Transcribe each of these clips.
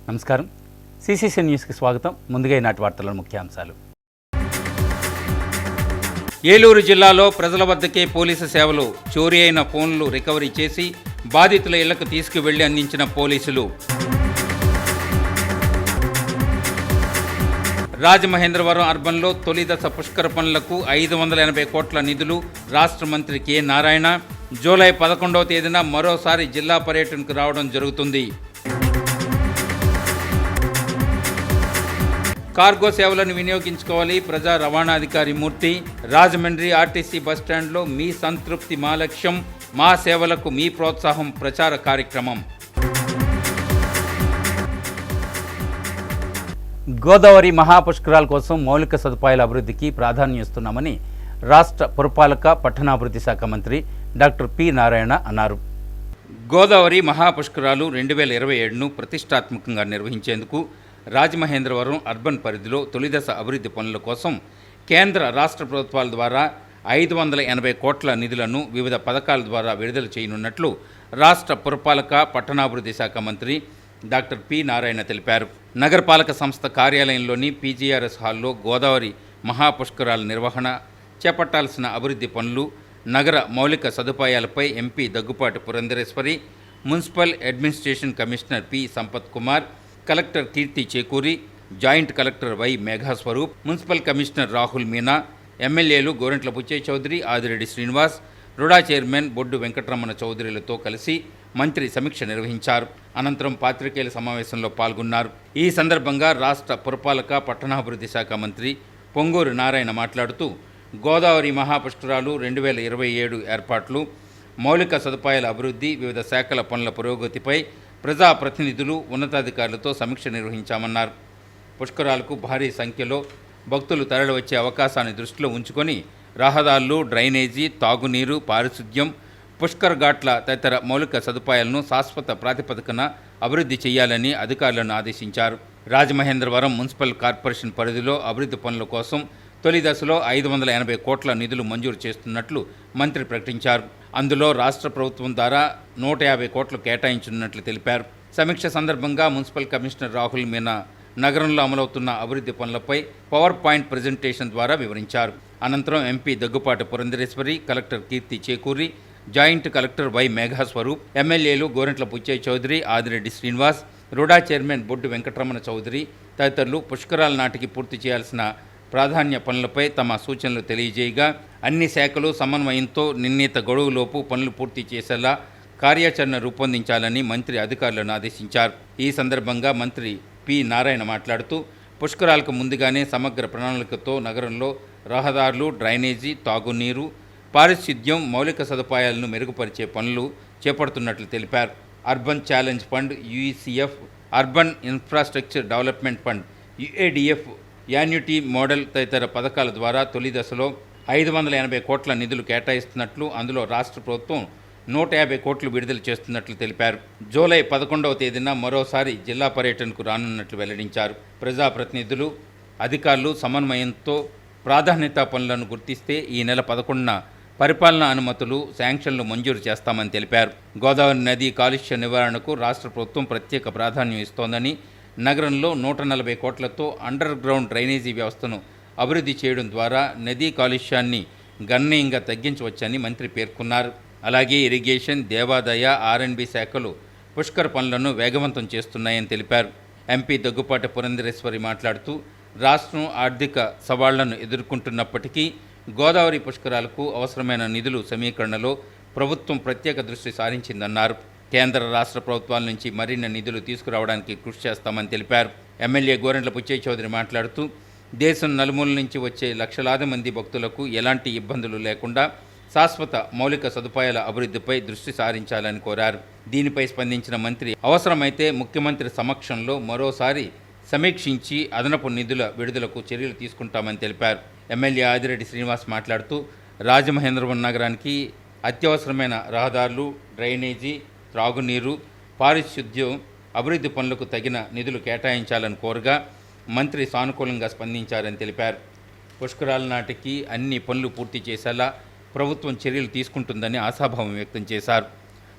నమస్కారం. సిసిసి న్యూస్కి స్వాగతం. ముందుగా ఈనాటి వార్తల ముఖ్యాంశాలు. ఏలూరు జిల్లాలో ప్రజల వద్దకే పోలీసు సేవలు. చోరీ అయిన ఫోన్లు రికవరీ చేసి బాధితుల ఇళ్లకు తీసుకువెళ్లి అందించిన పోలీసులు. రాజమహేంద్రవరం అర్బన్లో తొలి దశ పుష్కర పనులకు 580 కోట్ల నిధులు. రాష్ట్ర మంత్రి కె నారాయణ జూలై 11వ తేదీన మరోసారి జిల్లా పర్యటనకు రావడం జరుగుతుంది. కార్గో సేవలను వినియోగించుకోవాలి. ప్రజా రవాణాధికారి మూర్తి. రాజమండ్రి ఆర్టీసీ బస్టాండ్లో మీ సంతృప్తి మా లక్ష్యం, మా సేవలకు మీ ప్రోత్సాహం ప్రచార కార్యక్రమం. గోదావరి మహాపుష్కరాల కోసం మౌలిక సదుపాయాల అభివృద్ధికి ప్రాధాన్యం ఇస్తున్నామని రాష్ట్ర పురపాలక పట్టణాభివృద్ధి శాఖ మంత్రి డాక్టర్ పి నారాయణ అన్నారు. గోదావరి మహాపుష్కరాలు 2027ను ప్రతిష్టాత్మకంగా నిర్వహించేందుకు రాజమహేంద్రవరం అర్బన్ పరిధిలో తొలిదశ అభివృద్ధి పనుల కోసం కేంద్ర రాష్ట్ర ప్రభుత్వాల ద్వారా 580 కోట్ల నిధులను వివిధ పథకాల ద్వారా విడుదల చేయనున్నట్లు రాష్ట్ర పురపాలక పట్టణాభివృద్ధి శాఖ మంత్రి డాక్టర్ పి నారాయణ తెలిపారు. నగరపాలక సంస్థ కార్యాలయంలోని పీజీఆర్ఎస్ హాల్లో గోదావరి మహాపుష్కరాల నిర్వహణ, చేపట్టాల్సిన అభివృద్ధి పనులు, నగర మౌలిక సదుపాయాలపై MP Daggubati Purandeswari, municipal administration commissioner P Sampath Kumar, collector Keerthi Chekuri, joint collector Y Meghaswaroop, municipal commissioner Rahul Meena, ఎమ్మెల్యేలు గోరంట్ల బుచ్చయ్య చౌదరి, ఆదిరెడ్డి శ్రీనివాస్, రుడా చైర్మన్ బొడ్డు వెంకటరమణ చౌదరిలతో కలిసి మంత్రి సమీక్ష నిర్వహించారు. అనంతరం పాత్రికేయుల సమావేశంలో పాల్గొన్నారు. ఈ సందర్భంగా రాష్ట్ర పురపాలక పట్టణాభివృద్ధి శాఖ మంత్రి పొంగూరు నారాయణ మాట్లాడుతూ గోదావరి మహాపుష్కరాలు 2027 ఏర్పాట్లు, మౌలిక సదుపాయాల అభివృద్ధి, వివిధ శాఖల పనుల పురోగతిపై ప్రజాప్రతినిధులు, ఉన్నతాధికారులతో సమీక్ష నిర్వహించామన్నారు. పుష్కరాలకు భారీ సంఖ్యలో భక్తులు తరలివచ్చే అవకాశాన్ని దృష్టిలో ఉంచుకొని రహదారులు, డ్రైనేజీ, తాగునీరు, పారిశుద్ధ్యం, పుష్కర్ ఘాట్ల తదితర మౌలిక సదుపాయాలను శాశ్వత ప్రాతిపదికన అభివృద్ధి చేయాలని అధికారులను ఆదేశించారు. రాజమహేంద్రవరం మున్సిపల్ కార్పొరేషన్ పరిధిలో అభివృద్ధి పనుల కోసం తొలి దశలో 580 కోట్ల నిధులు మంజూరు చేస్తున్నట్లు మంత్రి ప్రకటించారు. అందులో రాష్ట్ర ప్రభుత్వం ద్వారా 150 కోట్లు కేటాయించనున్నట్లు తెలిపారు. సమీక్ష సందర్భంగా మున్సిపల్ కమిషనర్ రాహుల్ మీనా నగరంలో అమలవుతున్న అభివృద్ధి పనులపై పవర్ పాయింట్ ప్రజెంటేషన్ ద్వారా వివరించారు. అనంతరం MP Daggubati Purandeswari, collector Keerthi Chekuri, joint collector Y Meghaswaroop, ఎమ్మెల్యేలు గోరంట్ల బుచ్చయ్య చౌదరి, ఆదిరెడ్డి శ్రీనివాస్, రుడా చైర్మన్ బొడ్డు వెంకటరమణ చౌదరి తదితరులు పుష్కరాల నాటికి పూర్తి చేయాల్సిన ప్రాధాన్య పనులపై తమ సూచనలు తెలియజేయగా అన్ని శాఖలు సమన్వయంతో నిర్ణీత గడువులోపు పనులు పూర్తి చేసేలా కార్యాచరణ రూపొందించాలని మంత్రి అధికారులను ఆదేశించారు. ఈ సందర్భంగా మంత్రి పి నారాయణ మాట్లాడుతూ పుష్కరాలకు ముందుగానే సమగ్ర ప్రణాళికతో నగరంలో రహదారులు, డ్రైనేజీ, తాగునీరు, పారిశుద్ధ్యం, మౌలిక సదుపాయాలను మెరుగుపరిచే పనులు చేపడుతున్నట్లు తెలిపారు. Urban challenge fund, UECF, urban infrastructure development fund, UADF, annuity model తదితర పథకాల ద్వారా తొలి దశలో 580 కోట్ల నిధులు కేటాయిస్తున్నట్లు, అందులో రాష్ట్ర ప్రభుత్వం 150 కోట్లు విడుదల చేస్తున్నట్లు తెలిపారు. జూలై 11వ తేదీన మరోసారి జిల్లా పర్యటనకు రానున్నట్లు వెల్లడించారు. ప్రజాప్రతినిధులు, అధికారులు సమన్వయంతో ప్రాధాన్యతా పనులను గుర్తిస్తే ఈ నెల 11న పరిపాలనా అనుమతులు, శాంక్షన్లు మంజూరు చేస్తామని తెలిపారు. గోదావరి నదీ కాలుష్య నివారణకు రాష్ట్ర ప్రభుత్వం ప్రత్యేక ప్రాధాన్యం ఇస్తోందని, నగరంలో 140 కోట్లతో అండర్ గ్రౌండ్ డ్రైనేజీ వ్యవస్థను అభివృద్ధి చేయడం ద్వారా నదీ కాలుష్యాన్ని గణనీయంగా తగ్గించవచ్చని మంత్రి పేర్కొన్నారు. అలాగే ఇరిగేషన్, దేవాదాయ, ఆర్ఎండ్బి శాఖలు పుష్కర పనులను వేగవంతం చేస్తున్నాయని తెలిపారు. ఎంపీ దగ్గుపాటి పురంధరేశ్వరి మాట్లాడుతూ రాష్ట్రం ఆర్థిక సవాళ్లను ఎదుర్కొంటున్నప్పటికీ గోదావరి పుష్కరాలకు అవసరమైన నిధుల సమీకరణలో ప్రభుత్వం ప్రత్యేక దృష్టి సారించిందన్నారు. కేంద్ర రాష్ట్ర ప్రభుత్వాల నుంచి మరిన్ని నిధులు తీసుకురావడానికి కృషి చేస్తామని తెలిపారు. ఎమ్మెల్యే గోరంట్ల బుచ్చయ్య చౌదరి మాట్లాడుతూ దేశం నలుమూల నుంచి వచ్చే లక్షలాది మంది భక్తులకు ఎలాంటి ఇబ్బందులు లేకుండా శాశ్వత మౌలిక సదుపాయాల అభివృద్ధిపై దృష్టి సారించాలని కోరారు. దీనిపై స్పందించిన మంత్రి అవసరమైతే ముఖ్యమంత్రి సమక్షంలో మరోసారి సమీక్షించి అదనపు నిధుల విడుదలకు చర్యలు తీసుకుంటామని తెలిపారు. ఎమ్మెల్యే ఆదిరెడ్డి శ్రీనివాస్ మాట్లాడుతూ రాజమహేంద్రవరం నగరానికి అత్యవసరమైన రహదారులు, డ్రైనేజీ, త్రాగునీరు, పారిశుద్ధ్యం అభివృద్ధి పనులకు తగిన నిధులు కేటాయించాలని కోరగా మంత్రి సానుకూలంగా స్పందించారని తెలిపారు. పుష్కరాల నాటికి అన్ని పనులు పూర్తి చేసేలా ప్రభుత్వం చర్యలు తీసుకుంటుందని ఆశాభావం వ్యక్తం చేశారు.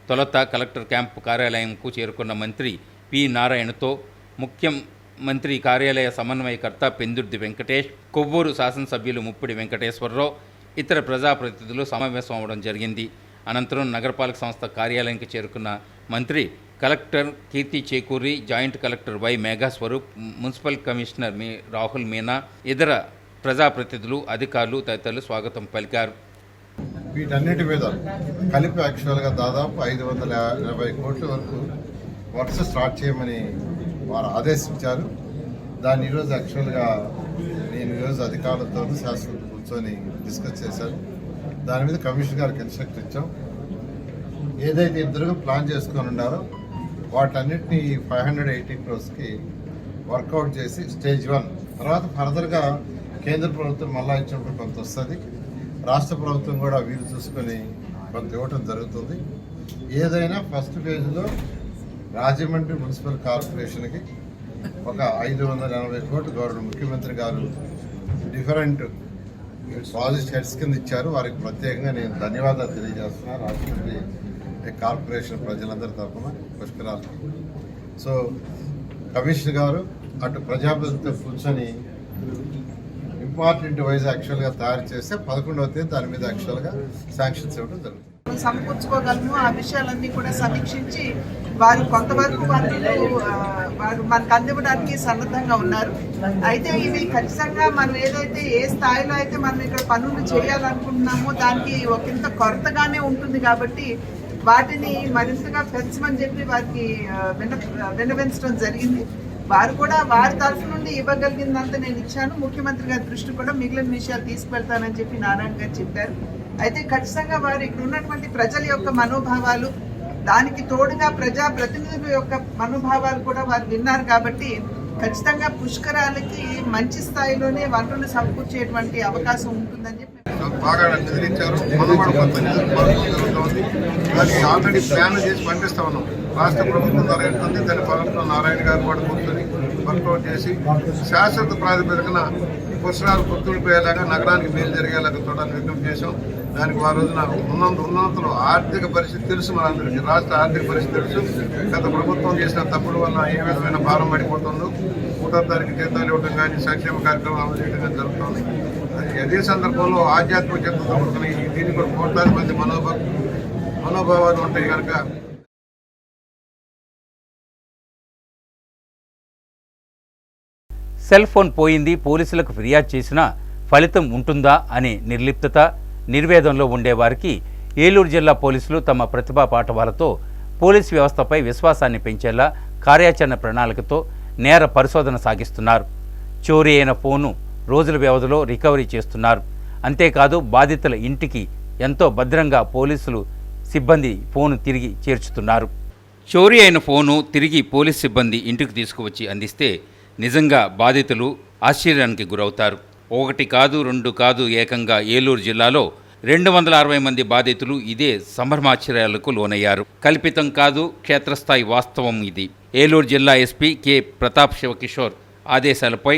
తొలుత కలెక్టర్ క్యాంపు కార్యాలయంకు చేరుకున్న మంత్రి పి నారాయణతో ముఖ్యమంత్రి కార్యాలయ సమన్వయకర్త పెందుర్తి వెంకటేష్, కొవ్వూరు శాసనసభ్యులు ముప్పిడి వెంకటేశ్వరరావు, ఇతర ప్రజాప్రతినిధులు సమావేశం అవ్వడం జరిగింది. అనంతరం నగరపాలక సంస్థ కార్యాలయానికి చేరుకున్న మంత్రి collector Keerthi Chekuri, joint collector Y Meghaswaroop, municipal commissioner Rahul Meena, ఇతర ప్రజాప్రతినిధులు, అధికారులు తదితరులు స్వాగతం పలికారు. వీటన్నిటి మీద కలిపి యాక్చువల్గా దాదాపు 580 కోట్ల వరకు వర్క్స్ స్టార్ట్ చేయమని వారు ఆదేశించారు. దాన్ని ఈరోజు యాక్చువల్గా నేను ఈరోజు అధికారులతో శాసనసభ్యులతో కూర్చొని డిస్కస్ చేశాను. దాని మీద కమిషనర్ గారికి ఇన్స్ట్రక్ట్ ఇచ్చాం. ఏదైతే ఇద్దరు ప్లాన్ చేసుకొని ఉన్నారో వాటన్నిటిని 580 క్రోర్స్కి వర్కౌట్ చేసి స్టేజ్ 1 తర్వాత ఫర్దర్గా కేంద్ర ప్రభుత్వం మళ్ళా ఇచ్చినప్పుడు కొంత వస్తుంది, రాష్ట్ర ప్రభుత్వం కూడా వీలు చూసుకొని కొంత ఇవ్వటం జరుగుతుంది. ఏదైనా ఫస్ట్ ఫేజ్లో రాజమండ్రి మున్సిపల్ కార్పొరేషన్కి ఒక 580 కోట్లు గవర్నమెంట్ ముఖ్యమంత్రి గారు డిఫరెంట్ ప్రాజెక్ట్ హెడ్స్ కింద ఇచ్చారు. వారికి ప్రత్యేకంగా నేను ధన్యవాదాలు తెలియజేస్తున్నాను రాజమండ్రి కార్పొరేషన్ ప్రజలందరి తరఫున పుష్కరాలకి. సో కమిషనర్ గారు అటు ప్రజాప్రతినిధులతో కూర్చొని ఇంపార్టెంట్ వైజ్ యాక్చువల్గా తయారు చేస్తే 11వ తేదీ దాని మీద యాక్చువల్గా శాంక్షన్స్ ఇవ్వడం జరుగుతుంది. సమకూర్చుకోగలము ఆ విషయాలన్నీ కూడా సమీక్షించి వారు కొంతవరకు వారు మనకు అందివ్వడానికి సన్నద్ధంగా ఉన్నారు. అయితే ఇవి ఖచ్చితంగా మనం ఏదైతే ఏ స్థాయిలో అయితే మనం ఇక్కడ పనులు చేయాలనుకుంటున్నామో దానికి ఒకంత కొరతగానే ఉంటుంది. కాబట్టి వాటిని మరింతగా పెంచమని చెప్పి వారికి విన్నవించడం జరిగింది. వారు కూడా వారి తరఫు నుండి ఇవ్వగలిగిందంతా నేను ఇచ్చాను. ముఖ్యమంత్రి గారి దృష్టి కూడా మిగిలిన విషయాలు తీసుకెళ్తానని చెప్పి నారాయణ గారు చెప్పారు. అయితే ఖచ్చితంగా వారు ఇక్కడ ఉన్నటువంటి ప్రజల యొక్క మనోభావాలు, దానికి తోడుగా ప్రజాప్రతినిధుల యొక్క మనోభావాలు కూడా వారు విన్నారు. కాబట్టి ఖచ్చితంగా పుష్కరాలకి మంచి స్థాయిలోనే వనరులు సమకూర్చేటువంటి అవకాశం ఉంటుందని చెప్పి బాగా నిధులిచ్చారు. మనవాడు కొంత జరుగుతుంది. దానికి ఆల్రెడీ ప్లాన్ చేసి పంపిస్తా ఉన్నాం. రాష్ట్ర ప్రభుత్వం ద్వారా వెళ్తుంది. దాని ఫలంలో నారాయణ గారు కూడా కూర్చొని వర్కౌట్ చేసి శాశ్వత ప్రాతిపదికన ఈ పుష్కరాలు గుర్తుండిపోయేలాగా నగరానికి మేలు జరిగేలాగా చూడడానికి విజ్ఞప్తి చేశాం. దానికి ఆ రోజున ఉన్నంతలో ఆర్థిక పరిస్థితి తెలుసు, మనందరికీ రాష్ట్ర ఆర్థిక పరిస్థితి తెలుసు. గత ప్రభుత్వం చేసిన తప్పుడు వల్ల ఏ విధమైన భారం పడిపోతుందో 3వ తారీఖు జీతాలు ఇవ్వడం కానీ సంక్షేమ కార్యక్రమం అమలు చేయడం కానీ జరుగుతుంది. అదే సందర్భంలో ఆధ్యాత్మిక చింతతో కూడుకుని దీనికి కూడా కోట్లాది మంది మనోభావాలు ఉంటాయి కనుక సెల్ ఫోన్ పోయింది, పోలీసులకు ఫిర్యాదు చేసినా ఫలితం ఉంటుందా అనే నిర్లిప్తత, నిర్వేదంలో ఉండేవారికి ఏలూరు జిల్లా పోలీసులు తమ ప్రతిభా పాఠవాలతో పోలీసు వ్యవస్థపై విశ్వాసాన్ని పెంచేలా కార్యాచరణ ప్రణాళికతో నేర పరిశోధన సాగిస్తున్నారు. చోరీ అయిన ఫోను రోజుల వ్యవధిలో రికవరీ చేస్తున్నారు. అంతేకాదు బాధితుల ఇంటికి ఎంతో భద్రంగా పోలీసులు సిబ్బంది ఫోను తిరిగి చేర్చుతున్నారు. చోరీ అయిన ఫోను తిరిగి పోలీస్ సిబ్బంది ఇంటికి తీసుకువచ్చి అందిస్తే నిజంగా బాధితులు ఆశ్చర్యానికి గురవుతారు. 1 కాదు 2 కాదు, ఏకంగా ఏలూరు జిల్లాలో 260 మంది బాధితులు ఇదే సంభ్రమాశ్చర్యాలకు లోనయ్యారు. కల్పితం కాదు, క్షేత్రస్థాయి వాస్తవం ఇది. ఏలూరు జిల్లా ఎస్పీ కె ప్రతాప్ శివకిషోర్ ఆదేశాలపై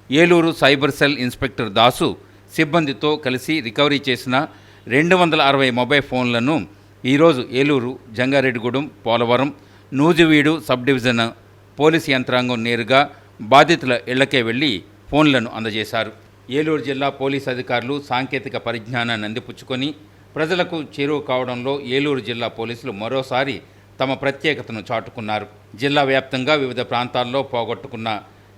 Eluru cyber cell inspector Dasu సిబ్బందితో కలిసి రికవరీ చేసిన 260 మొబైల్ ఫోన్లను ఈరోజు Eluru, Jangareddygudem, Polavaram, Nuzvid sub division police యంత్రాంగం నేరుగా బాధితుల ఇళ్లకే వెళ్లి ఫోన్లను అందజేశారు. ఏలూరు జిల్లా పోలీసు అధికారులు సాంకేతిక పరిజ్ఞానాన్ని అందిపుచ్చుకొని ప్రజలకు చేరువ కావడంలో ఏలూరు జిల్లా పోలీసులు మరోసారి తమ ప్రత్యేకతను చాటుకున్నారు. జిల్లా వ్యాప్తంగా వివిధ ప్రాంతాల్లో పోగొట్టుకున్న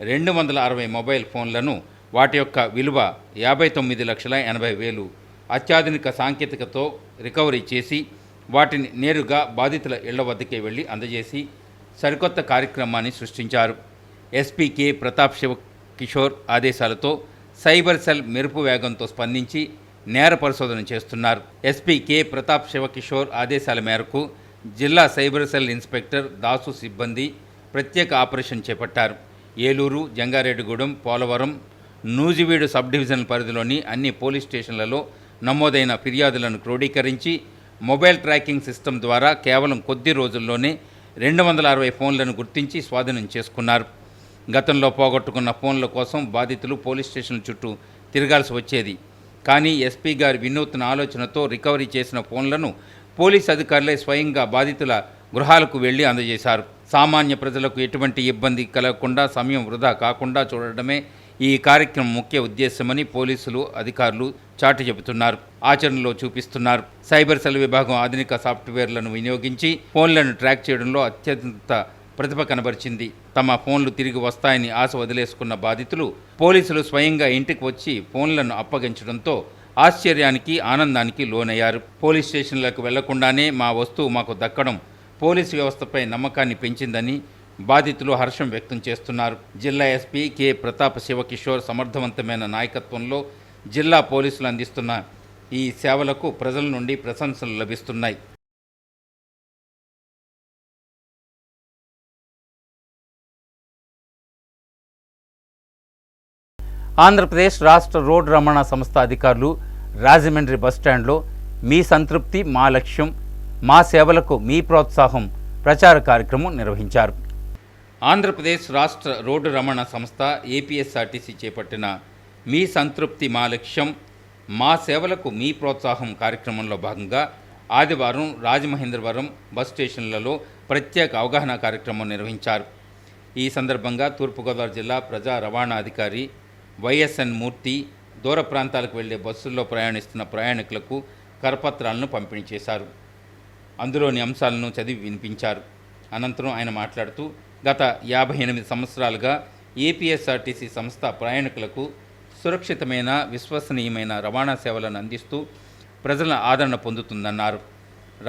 260 మొబైల్ ఫోన్లను, వాటి యొక్క విలువ 59,80,000 అత్యాధునిక సాంకేతికతో రికవరీ చేసి వాటిని నేరుగా బాధితుల ఇళ్ల వద్దకే వెళ్లి అందజేసి సరికొత్త కార్యక్రమాన్ని సృష్టించారు. ఎస్పీ కె ప్రతాప్ శివకిషోర్ ఆదేశాలతో సైబర్ సెల్ మెరుపు వేగంతో స్పందించి నేర పరిశోధన చేస్తున్నారు. ఎస్పీ కె ప్రతాప్ శివకిషోర్ ఆదేశాల మేరకు జిల్లా సైబర్ సెల్ ఇన్స్పెక్టర్ దాసు సిబ్బంది ప్రత్యేక ఆపరేషన్ చేపట్టారు. ఏలూరు, జంగారెడ్డిగూడెం, పోలవరం, నూజివీడు సబ్ డివిజన్ పరిధిలోని అన్ని పోలీస్ స్టేషన్లలో నమోదైన ఫిర్యాదులను క్రోడీకరించి మొబైల్ ట్రాకింగ్ సిస్టమ్ ద్వారా కేవలం కొద్ది రోజుల్లోనే 260 ఫోన్లను గుర్తించి స్వాధీనం చేసుకున్నారు. గతంలో పోగొట్టుకున్న ఫోన్ల కోసం బాధితులు పోలీస్ స్టేషన్ల చుట్టూ తిరగాల్సి వచ్చేది. కానీ ఎస్పీ గారి వినూత్న ఆలోచనతో రికవరీ చేసిన ఫోన్లను పోలీస్ అధికారులే స్వయంగా బాధితుల గృహాలకు వెళ్లి అందజేశారు. సామాన్య ప్రజలకు ఎటువంటి ఇబ్బంది కలగకుండా, సమయం వృధా కాకుండా చూడడమే ఈ కార్యక్రమం ముఖ్య ఉద్దేశమని పోలీసులు అధికారులు చాటి చెబుతున్నారు, ఆచరణలో చూపిస్తున్నారు. సైబర్ సెల్ విభాగం ఆధునిక సాఫ్ట్వేర్లను వినియోగించి ఫోన్లను ట్రాక్ చేయడంలో అత్యంత ప్రతిభ కనబరిచింది. తమ ఫోన్లు తిరిగి వస్తాయని ఆశ వదిలేసుకున్న బాధితులు పోలీసులు స్వయంగా ఇంటికి వచ్చి ఫోన్లను అప్పగించడంతో ఆశ్చర్యానికి, ఆనందానికి లోనయ్యారు. పోలీస్ స్టేషన్లకు వెళ్లకుండానే మా వస్తువు మాకు దక్కడం పోలీసు వ్యవస్థపై నమ్మకాన్ని పెంచిందని బాధితులు హర్షం వ్యక్తం చేస్తున్నారు. జిల్లా ఎస్పీ కె ప్రతాప్ శివకిషోర్ సమర్థవంతమైన నాయకత్వంలో జిల్లా పోలీసులు అందిస్తున్న ఈ సేవలకు ప్రజల నుండి ప్రశంసలు లభిస్తున్నాయి. ఆంధ్రప్రదేశ్ రాష్ట్ర రోడ్డు రవాణా సంస్థ అధికారులు రాజమండ్రి బస్టాండ్లో మీ సంతృప్తి మా లక్ష్యం, మా సేవలకు మీ ప్రోత్సాహం ప్రచార కార్యక్రమం నిర్వహించారు. ఆంధ్రప్రదేశ్ రాష్ట్ర రోడ్డు రవాణా సంస్థ ఏపీఎస్ఆర్టీసీ చేపట్టిన మీ సంతృప్తి మా లక్ష్యం, మా సేవలకు మీ ప్రోత్సాహం కార్యక్రమంలో భాగంగా ఆదివారం రాజమహేంద్రవరం బస్ స్టేషన్లలో ప్రత్యేక అవగాహన కార్యక్రమం నిర్వహించారు. ఈ సందర్భంగా తూర్పుగోదావరి జిల్లా ప్రజా రవాణా అధికారి వైఎస్ఎన్ మూర్తి దూర ప్రాంతాలకు వెళ్లే బస్సుల్లో ప్రయాణిస్తున్న ప్రయాణికులకు కరపత్రాలను పంపిణీ చేశారు. అందులోని అంశాలను చదివి వినిపించారు. అనంతరం ఆయన మాట్లాడుతూ గత 58 సంవత్సరాలుగా ఏపీఎస్ఆర్టీసీ సంస్థ ప్రయాణికులకు సురక్షితమైన, విశ్వసనీయమైన రవాణా సేవలను అందిస్తూ ప్రజల ఆదరణ పొందుతుందన్నారు.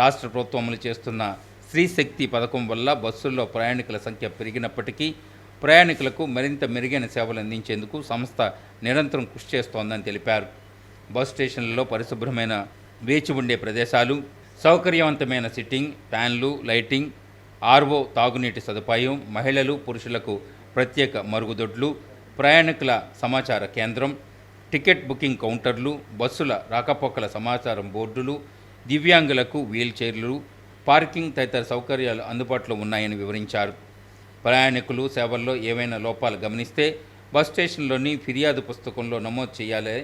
రాష్ట్ర ప్రభుత్వం అమలు చేస్తున్న శ్రీశక్తి పథకం వల్ల బస్సుల్లో ప్రయాణికుల సంఖ్య పెరిగినప్పటికీ ప్రయాణికులకు మరింత మెరుగైన సేవలు అందించేందుకు సంస్థ నిరంతరం కృషి చేస్తోందని తెలిపారు. బస్ స్టేషన్లలో పరిశుభ్రమైన వేచి ఉండే ప్రదేశాలు, సౌకర్యవంతమైన సిట్టింగ్, ఫ్యాన్లు, లైటింగ్, ఆర్వో తాగునీటి సదుపాయం, మహిళలు, పురుషులకు ప్రత్యేక మరుగుదొడ్లు, ప్రయాణికుల సమాచార కేంద్రం, టికెట్ బుకింగ్ కౌంటర్లు, బస్సుల రాకపోకల సమాచారం బోర్డులు, దివ్యాంగులకు వీల్ చైర్లు, పార్కింగ్ తదితర సౌకర్యాలు అందుబాటులో ఉన్నాయని వివరించారు. ప్రయాణికులు సేవల్లో ఏవైనా లోపాలు గమనిస్తే బస్ స్టేషన్లోని ఫిర్యాదు పుస్తకంలో నమోదు చేయాలి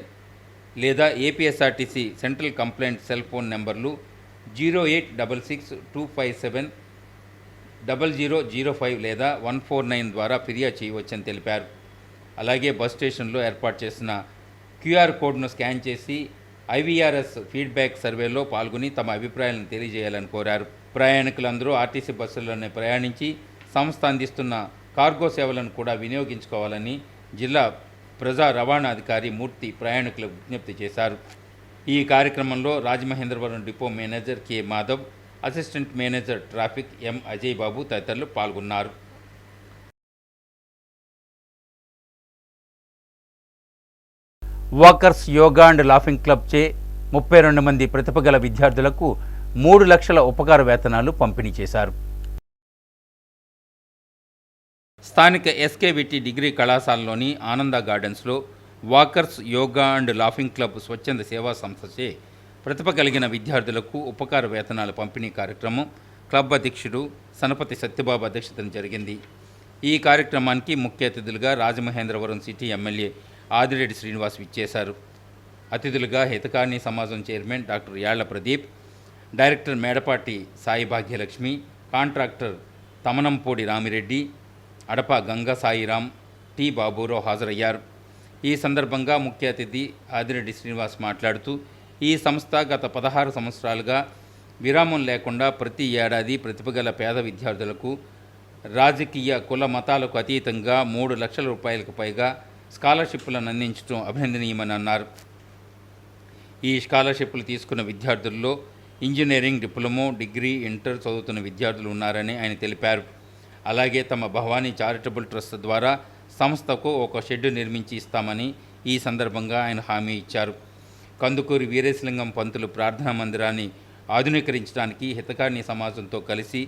లేదా APSRTC central complaint cell phone నెంబర్లు 086625700005 లేదా 149 ద్వారా ఫిర్యాదు చేయవచ్చని తెలిపారు. అలాగే బస్ స్టేషన్లో ఏర్పాటు చేసిన క్యూఆర్ కోడ్ను స్కాన్ చేసి ఐవీఆర్ఎస్ ఫీడ్బ్యాక్ సర్వేలో పాల్గొని తమ అభిప్రాయాలను తెలియజేయాలని కోరారు. ప్రయాణికులందరూ ఆర్టీసీ బస్సుల్లోనే ప్రయాణించి సంస్థ అందిస్తున్న కార్గో సేవలను కూడా వినియోగించుకోవాలని జిల్లా ప్రజా రవాణా అధికారి మూర్తి ప్రయాణికులకు విజ్ఞప్తి చేశారు. ఈ కార్యక్రమంలో Rajamahendravaram depot manager K Madhav, assistant manager traffic M Ajay Babu తదితరులు పాల్గొన్నారు. Walkers yoga and laughing club చే 32 మంది ప్రతిభ గల విద్యార్థులకు 3 లక్షల ఉపకార వేతనాలు పంపిణీ చేశారు. స్థానిక ఎస్కేవిటి డిగ్రీ కళాశాలలోని ఆనంద గార్డెన్స్లో walkers yoga and laughing club స్వచ్ఛంద సేవా సంస్థచే ప్రతిభ కలిగిన విద్యార్థులకు ఉపకార వేతనాల పంపిణీ కార్యక్రమం క్లబ్ అధ్యక్షుడు సనపతి సత్యబాబు అధ్యక్షతన జరిగింది. ఈ కార్యక్రమానికి ముఖ్య అతిథులుగా రాజమహేంద్రవరం సిటీ ఎమ్మెల్యే ఆదిరెడ్డి శ్రీనివాస్ విచ్చేశారు. అతిథులుగా Hitakarini Samajam chairman doctor Yalla Pradeep, director Medapati Sai Bhagyalakshmi, contractor Tamanampudi Ramireddy, Adapa Ganga Sairam, T Baburao హాజరయ్యారు. ఈ సందర్భంగా ముఖ్య అతిథి ఆదిరెడ్డి శ్రీనివాస్ మాట్లాడుతూ ఈ సంస్థ గత 16 సంవత్సరాలుగా విరామం లేకుండా ప్రతి ఏడాది ప్రతిభగల పేద విద్యార్థులకు రాజకీయ కుల మతాలకు అతీతంగా 3 లక్షల రూపాయలకు పైగా స్కాలర్షిప్లను అందించడం అభినందనీయమని అన్నారు. ఈ స్కాలర్షిప్లు తీసుకున్న విద్యార్థుల్లో ఇంజనీరింగ్, డిప్లొమా, డిగ్రీ, ఇంటర్ చదువుతున్న విద్యార్థులు ఉన్నారని ఆయన తెలిపారు. అలాగే తమ భవానీ చారిటబుల్ ట్రస్ట్ ద్వారా సంస్థకు ఒక షెడ్ నిర్మించి ఇస్తామని ఈ సందర్భంగా ఆయన హామీ ఇచ్చారు. కందుకూరి వీరేశలింగం పంతులు ప్రార్థనా మందిరాన్ని ఆధునీకరించడానికి హితకారిణి సమాజంతో కలిసి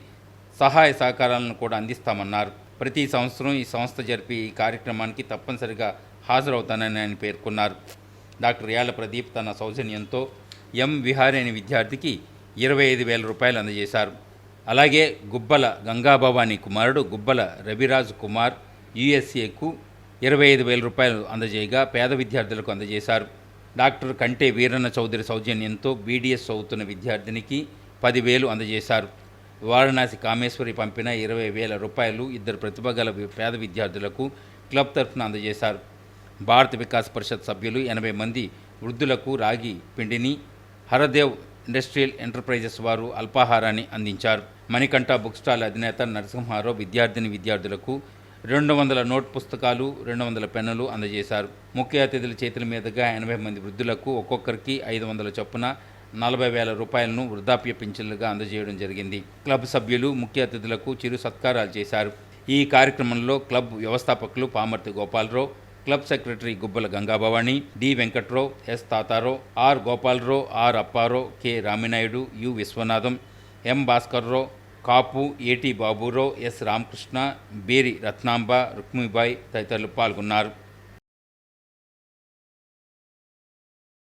సహాయ సహకారాలను కూడా అందిస్తామన్నారు. ప్రతి సంవత్సరం ఈ సంస్థ జరిపి ఈ కార్యక్రమానికి తప్పనిసరిగా హాజరవుతానని ఆయన పేర్కొన్నారు. డాక్టర్ యాళ్ల ప్రదీప్ తన సౌజన్యంతో ఎం విహారీ అనే విద్యార్థికి 25,000 రూపాయలు అందజేశారు. అలాగే గుబ్బల గంగాభవాని కుమారుడు గుబ్బల రవిరాజ్ కుమార్ యుఎస్ఏకు 25,000 రూపాయలు అందజేయగా పేద విద్యార్థులకు అందజేశారు. డాక్టర్ కంటే వీరన్న చౌదరి సౌజన్యంతో బీడీఎస్ చదువుతున్న విద్యార్థినికి 10,000 అందజేశారు. వారణాసి కామేశ్వరి పంపిన 20,000 రూపాయలు ఇద్దరు ప్రతిభ గల పేద విద్యార్థులకు క్లబ్ తరఫున అందజేశారు. భారత వికాస్ పరిషత్ సభ్యులు 80 మంది వృద్ధులకు రాగి పిండిని హరదేవ్ ఇండస్ట్రియల్ ఎంటర్ప్రైజెస్ వారు అల్పాహారాన్ని అందించారు. మణికంఠ బుక్ స్టాల్ అధినేత నరసింహారావు విద్యార్థులకు 200 నోట్ పుస్తకాలు, 200 పెన్నులు అందజేశారు. ముఖ్య అతిథుల చేతుల మీదుగా 80 మంది వృద్ధులకు ఒక్కొక్కరికి 500 చొప్పున 40,000 రూపాయలను వృద్ధాప్య పింఛన్లుగా అందజేయడం జరిగింది. క్లబ్ సభ్యులు ముఖ్య అతిథులకు చిరు సత్కారాలు చేశారు. ఈ కార్యక్రమంలో క్లబ్ వ్యవస్థాపకులు Pamarthi Gopalarao, club secretary Gubbala Gangabhavani, D Venkatrao, S Thatarao, R Gopalarao, R Apparao, K Raminaidu, U Viswanatham, M Bhaskarrao, Kapu, A T Baburao, yes Ramakrishna, బేరి రత్నాంబ, రుక్మిబాయి తదితరులు పాల్గొన్నారు.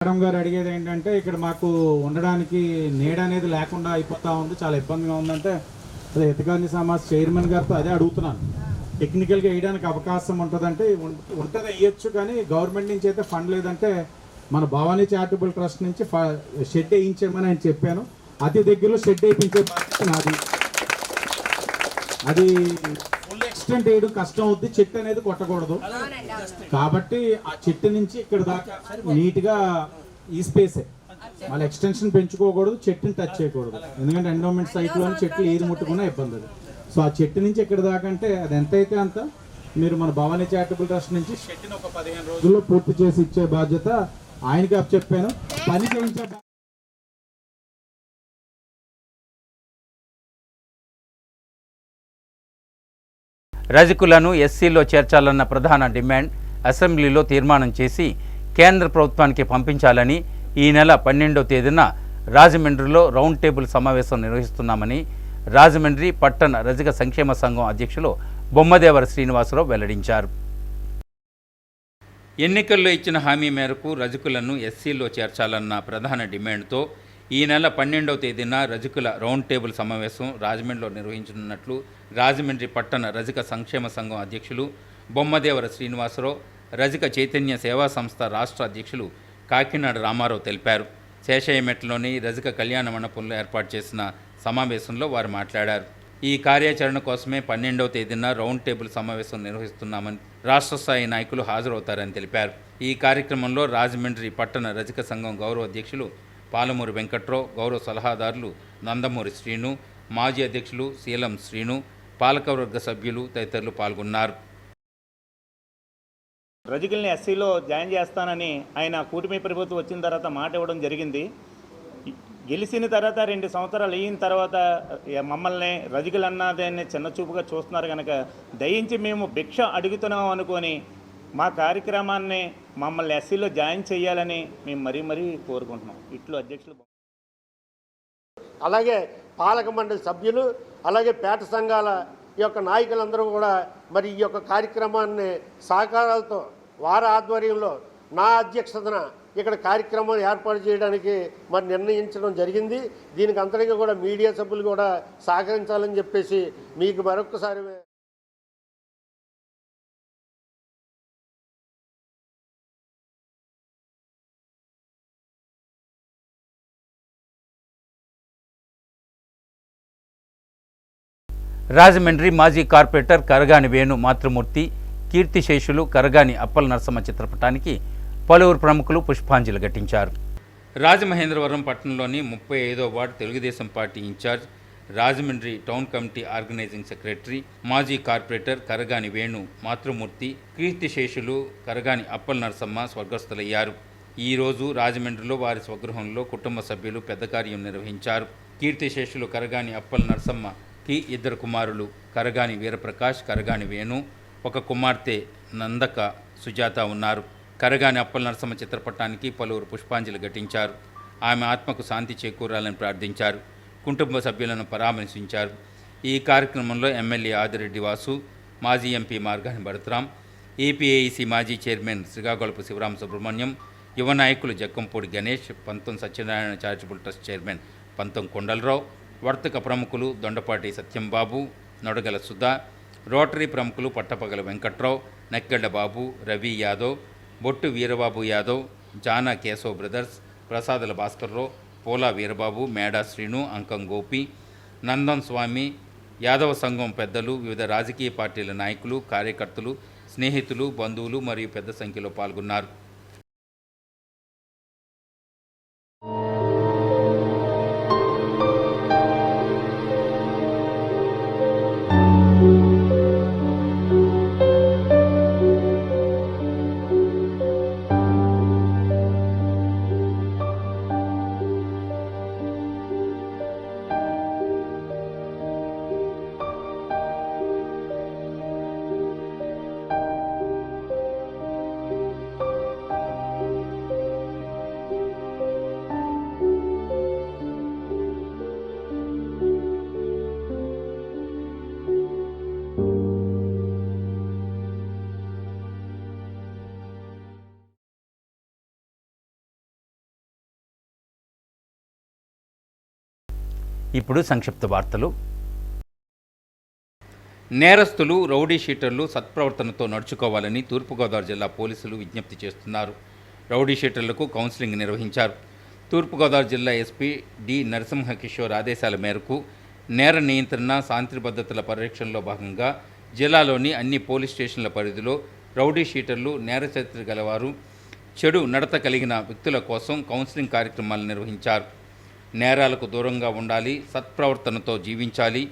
మేడం గారు అడిగేది ఏంటంటే ఇక్కడ మాకు ఉండడానికి నీడ అనేది లేకుండా అయిపోతా ఉంది, చాలా ఇబ్బందిగా ఉందంటే అదే హితకాంక్షి సమాజ్ చైర్మన్ గారితో అదే అడుగుతున్నాను. టెక్నికల్గా వేయడానికి అవకాశం ఉంటుందంటే ఉంటుంది, వేయచ్చు, కానీ గవర్నమెంట్ నుంచి అయితే ఫండ్ లేదంటే మన భవానీ చారిటబుల్ ట్రస్ట్ నుంచి షెడ్ వేయించమని ఆయన చెప్పాను. అతి దగ్గరలో షెడ్ వేయించే బాధ్యత నాది. అది ఫుల్ ఎక్స్టెంట్ వేయడం కష్టం అవుద్ది, చెట్టు అనేది కొట్టకూడదు కాబట్టి ఆ చెట్టు నుంచి ఇక్కడ దాకా నీట్గా ఈ స్పేసే, మళ్ళీ ఎక్స్టెన్షన్ పెంచుకోకూడదు, చెట్టుని టచ్ చేయకూడదు, ఎందుకంటే ఎండోమెంట్ సైట్లోని చెట్లు ఏది ముట్టుకున్నా ఇబ్బంది. అది సో ఆ చెట్టు నుంచి ఇక్కడ దాకా అంటే అది ఎంత అయితే అంత మీరు మన భవానీ చారిటబుల్ ట్రస్ట్ నుంచి షెడ్ని ఒక 15 రోజుల్లో పూర్తి చేసి ఇచ్చే బాధ్యత ఆయనకి చెప్పాను. పని చేయించే రజకులను ఎస్సీలో చేర్చాలన్న ప్రధాన డిమాండ్ అసెంబ్లీలో తీర్మానం చేసి కేంద్ర ప్రభుత్వానికి పంపించాలని ఈ నెల 12వ తేదీన రాజమండ్రిలో రౌండ్ టేబుల్ సమావేశం నిర్వహిస్తున్నామని రాజమండ్రి పట్టణ రజక సంక్షేమ సంఘం అధ్యక్షులు బొమ్మదేవర శ్రీనివాసరావు వెల్లడించారు. ఎన్నికల్లో ఇచ్చిన హామీ మేరకు రజకులను ఎస్సీలో చేర్చాలన్న ప్రధాన డిమాండ్తో ఈ నెల 12వ తేదీన రజకుల రౌండ్ టేబుల్ సమావేశం రాజమండ్రిలో నిర్వహించనున్నట్లు రాజమండ్రి పట్టణ రజక సంక్షేమ సంఘం అధ్యక్షులు బొమ్మదేవర శ్రీనివాసరావు, రజక చైతన్య సేవా సంస్థ రాష్ట్ర అధ్యక్షులు కాకినాడ రామారావు తెలిపారు. శేషయ్యమెట్లోని రజక కళ్యాణ మండపంలో ఏర్పాటు చేసిన సమావేశంలో వారు మాట్లాడారు. ఈ కార్యాచరణ కోసమే 12వ తేదీన రౌండ్ టేబుల్ సమావేశం నిర్వహిస్తున్నామని రాష్ట్ర స్థాయి నాయకులు హాజరవుతారని తెలిపారు. ఈ కార్యక్రమంలో రాజమండ్రి పట్టణ రజక సంఘం గౌరవ అధ్యక్షులు పాలమూరి వెంకట్రావు, గౌరవ సలహాదారులు నందమూరి శ్రీను, మాజీ అధ్యక్షులు శీలం శ్రీను, పాలకవర్గ సభ్యులు తదితరులు పాల్గొన్నారు. రజకుల్ని ఎస్సీలో జాయిన్ చేస్తానని ఆయన కూటమి ప్రభుత్వం వచ్చిన తర్వాత మాట ఇవ్వడం జరిగింది. గెలిచిన తర్వాత 2 సంవత్సరాలు అయిన తర్వాత మమ్మల్ని రజకులు అన్నదాన్ని చిన్న చూపుగా చూస్తున్నారు కనుక దయించి మేము భిక్ష అడుగుతున్నాం అనుకొని మా కార్యక్రమాన్ని మమ్మల్ని ఎస్సీలో జాయిన్ చేయాలని మేము మరీ కోరుకుంటున్నాం. ఇట్లు అధ్యక్షులు. అలాగే పాలక మండలి సభ్యులు, అలాగే పేట సంఘాల ఈ యొక్క నాయకులందరూ కూడా మరి ఈ యొక్క కార్యక్రమాన్ని సహకారాలతో వారి ఆధ్వర్యంలో నా అధ్యక్షతన ఇక్కడ కార్యక్రమాన్ని ఏర్పాటు చేయడానికి మరి నిర్ణయించడం జరిగింది. దీనికి అంతటిగా కూడా మీడియా సభ్యులు కూడా సహకరించాలని చెప్పేసి మీకు మరొకసారి రాజమండ్రి మాజీ కార్పొరేటర్ కరగాని వేణు మాతృమూర్తి, కీర్తిశేషులు కరగాని అప్పల నరసమ్మ చిత్రపటానికి పలువురు ప్రముఖులు పుష్పాంజలి ఘటించారు. రాజమహేంద్రవరం పట్టణంలోని 35వ ward Telugu Desam party incharge, Rajahmundry town committee organizing secretary, మాజీ కార్పొరేటర్ కరగాని వేణు మాతృమూర్తి, కీర్తిశేషులు కరగాని అప్పల నరసమ్మ స్వర్గస్థులయ్యారు. ఈరోజు రాజమండ్రిలో వారి స్వగృహంలో కుటుంబ సభ్యులు పెద్ద కార్యం నిర్వహించారు. కీర్తిశేషులు కరగాని అప్పల నరసమ్మకి 2 కుమారులు కరగాని వీరప్రకాష్, కరగాని వేణు, ఒక కుమార్తె నందక సుజాత ఉన్నారు. కరగాని అప్పల నరసమ్మ చిత్రపటానికి పలువురు పుష్పాంజలి ఘటించారు. ఆమె ఆత్మకు శాంతి చేకూరాలని ప్రార్థించారు. కుటుంబ సభ్యులను పరామర్శించారు. ఈ కార్యక్రమంలో ఎమ్మెల్యే ఆదిరెడ్డి వాసు, మాజీ ఎంపీ మార్గాని భరత్రాం, ఏపీఏఈసీ మాజీ చైర్మన్ శ్రీకాకుళపు శివరామ సుబ్రహ్మణ్యం, యువ నాయకులు జక్కంపూడి గణేష్, పంతం సత్యనారాయణ చారిటబుల్ ట్రస్ట్ చైర్మన్ పంతం కొండలరావు, వర్తక ప్రముఖులు దొండపాటి సత్యంబాబు, నొడగల సుధా, రోటరీ ప్రముఖులు పట్టపగల వెంకట్రావు, నెక్కెళ్ల బాబు, రవి యాదవ్, బొట్టు వీరబాబు యాదవ్, జానా కేశవ్ బ్రదర్స్, ప్రసాదుల భాస్కర్రావు, పోలా వీరబాబు, మేడా శ్రీను, అంకం గోపి, నందన్ స్వామి, యాదవ సంఘం పెద్దలు, వివిధ రాజకీయ పార్టీల నాయకులు, కార్యకర్తలు, స్నేహితులు, బంధువులు మరియు పెద్ద సంఖ్యలో పాల్గొన్నారు. ఇప్పుడు సంక్షిప్త వార్తలు. నేరస్తులు, రౌడీ షీటర్లు సత్ప్రవర్తనతో నడుచుకోవాలని తూర్పుగోదావరి జిల్లా పోలీసులు విజ్ఞప్తి చేస్తున్నారు. రౌడీ షీటర్లకు కౌన్సిలింగ్ నిర్వహించారు. తూర్పుగోదావరి జిల్లా ఎస్పీ డి నరసింహకిషోర్ ఆదేశాల మేరకు నేర నియంత్రణ, శాంతి భద్రతల పరిరక్షణలో భాగంగా జిల్లాలోని అన్ని పోలీస్ స్టేషన్ల పరిధిలో రౌడీ షీటర్లు, నేర చరిత్ర గలవారు, చెడు నడత కలిగిన వ్యక్తుల కోసం కౌన్సిలింగ్ కార్యక్రమాలు నిర్వహించారు. నేరాలకు దూరంగా ఉండాలి, సత్ప్రవర్తనతో జీవించాలి,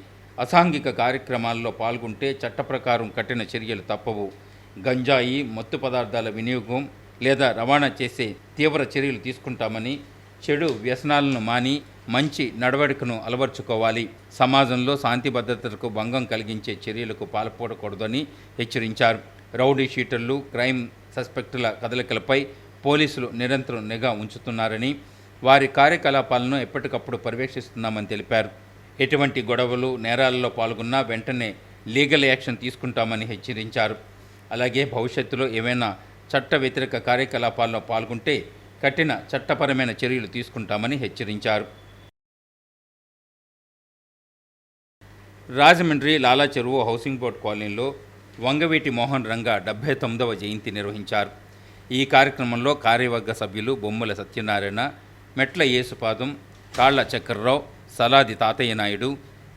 అసాంఘిక కార్యక్రమాల్లో పాల్గొంటే చట్ట ప్రకారం కఠిన చర్యలు తప్పవు, గంజాయి, మత్తు పదార్థాల వినియోగం లేదా రవాణా చేసే తీవ్ర చర్యలు తీసుకుంటామని, చెడు వ్యసనాలను మాని మంచి నడవడికను అలవర్చుకోవాలి, సమాజంలో శాంతి భద్రతలకు భంగం కలిగించే చర్యలకు పాల్పడకూడదని హెచ్చరించారు. రౌడీ షీటర్లు, క్రైమ్ సస్పెక్టుల కదలికలపై పోలీసులు నిరంతరం నిఘా ఉంచుతున్నారని, వారి కార్యకలాపాలను ఎప్పటికప్పుడు పర్యవేక్షిస్తున్నామని తెలిపారు. ఎటువంటి గొడవలు, నేరాలలో పాల్గొన్నా వెంటనే లీగల్ యాక్షన్ తీసుకుంటామని హెచ్చరించారు. అలాగే భవిష్యత్తులో ఏవైనా చట్ట వ్యతిరేక కార్యకలాపాల్లో పాల్గొంటే కఠిన చట్టపరమైన చర్యలు తీసుకుంటామని హెచ్చరించారు. రాజమండ్రి లాలా చెరువు హౌసింగ్ బోర్డ్ కాలనీలో వంగవీటి మోహన్ రంగ 79వ జయంతి నిర్వహించారు. ఈ కార్యక్రమంలో కార్యవర్గ సభ్యులు బొమ్మల సత్యనారాయణ, మెట్ల యేసుపాదం, కాళ్ల చక్రరావు, సలాది తాతయ్య నాయుడు,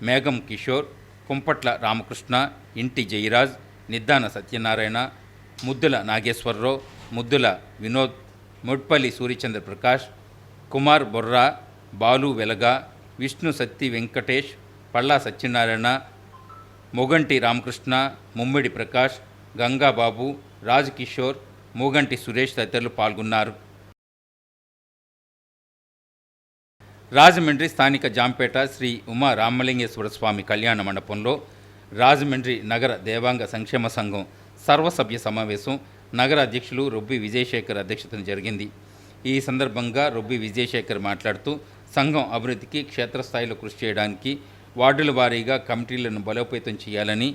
మేఘం కిషోర్, కుంపట్ల రామకృష్ణ, ఇంటి జయరాజ్, నిద్దాన సత్యనారాయణ, ముద్దుల నాగేశ్వరరావు, ముద్దుల వినోద్, ముడ్పల్లి సూర్యచంద్ర ప్రకాష్, కుమార్ బొర్రా, బాలు వెలగ, విష్ణు సత్తి వెంకటేష్, పళ్ళా సత్యనారాయణ, మొగంటి రామకృష్ణ, ముమ్మిడి ప్రకాష్, గంగాబాబు, రాజ్ కిషోర్, మూగంటి సురేష్ తదితరులు పాల్గొన్నారు. రాజమండ్రి స్థానిక జాంపేట శ్రీ ఉమా రామలింగేశ్వర స్వామి కళ్యాణ మండపంలో రాజమండ్రి నగర దేవాంగ సంక్షేమ సంఘం సర్వసభ్య సమావేశం నగర అధ్యక్షులు రొబ్బి విజయశేఖర్ అధ్యక్షతన జరిగింది. ఈ సందర్భంగా రొబ్బి విజయశేఖర్ మాట్లాడుతూ సంఘం అభివృద్ధికి క్షేత్రస్థాయిలో కృషి చేయడానికి వార్డుల వారీగా కమిటీలను బలోపేతం చేయాలని,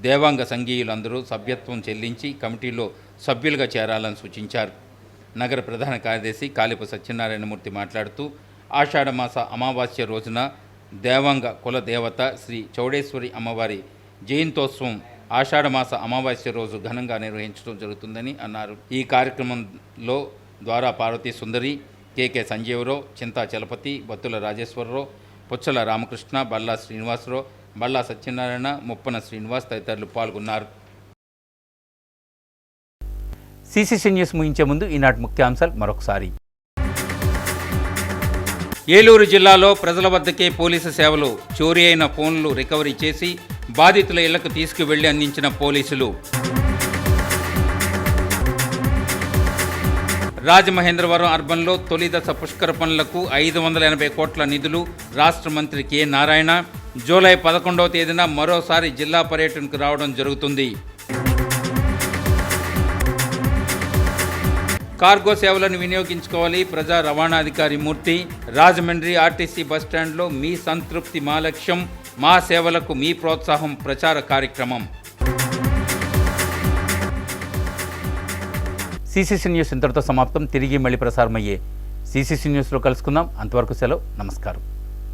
దేవాంగ సంఘీయులందరూ సభ్యత్వం చెల్లించి కమిటీలో సభ్యులుగా చేరాలని సూచించారు. నగర ప్రధాన కార్యదర్శి కాలిపు సత్యనారాయణమూర్తి మాట్లాడుతూ ఆషాఢమాస అమావాస్య రోజున దేవాంగ కుల దేవత శ్రీ చౌడేశ్వరి అమ్మవారి జయంతోత్సవం ఆషాఢమాస అమావాస్య రోజు ఘనంగా నిర్వహించడం జరుగుతుందని అన్నారు. ఈ కార్యక్రమంలో ద్వారా పార్వతీ సుందరి, కేకే సంజీవరావు, చింతా చలపతి, బత్తుల రాజేశ్వరరావు, పుచ్చల రామకృష్ణ, బల్లా శ్రీనివాసరావు, బల్లా సత్యనారాయణ, ముప్పన శ్రీనివాస్ తదితరులు పాల్గొన్నారు. సిసిసి న్యూస్ ముగించే ముందు ఈనాటి ముఖ్యాంశాలు మరొకసారి. ఏలూరు జిల్లాలో ప్రజల వద్దకే పోలీసు సేవలు, చోరీ అయిన ఫోన్లు రికవరీ చేసి బాధితుల ఇళ్లకు తీసుకువెళ్లి అందించిన పోలీసులు. రాజమహేంద్రవరం అర్బన్లో తొలి దశ పుష్కర పనులకు 580 కోట్ల నిధులు. రాష్ట్ర మంత్రి కె నారాయణ జూలై 11వ తేదీన మరోసారి జిల్లా పర్యటనకు రావడం జరుగుతుంది. కార్గో సేవలను వినియోగించుకోవాలి ప్రజా రవాణాధికారి మూర్తి. రాజమండ్రి ఆర్టీసీ బస్టాండ్లో మీ సంతృప్తి మా లక్ష్యం, మా సేవలకు మీ ప్రోత్సాహం ప్రచార కార్యక్రమం. సిసిసి న్యూస్ ఇంతటితో సమాప్తం. తిరిగి మళ్ళీ ప్రసారమయ్యే సిసిసి న్యూస్లో కలుసుకుందాం. అంతవరకు సెలవు. నమస్కారం.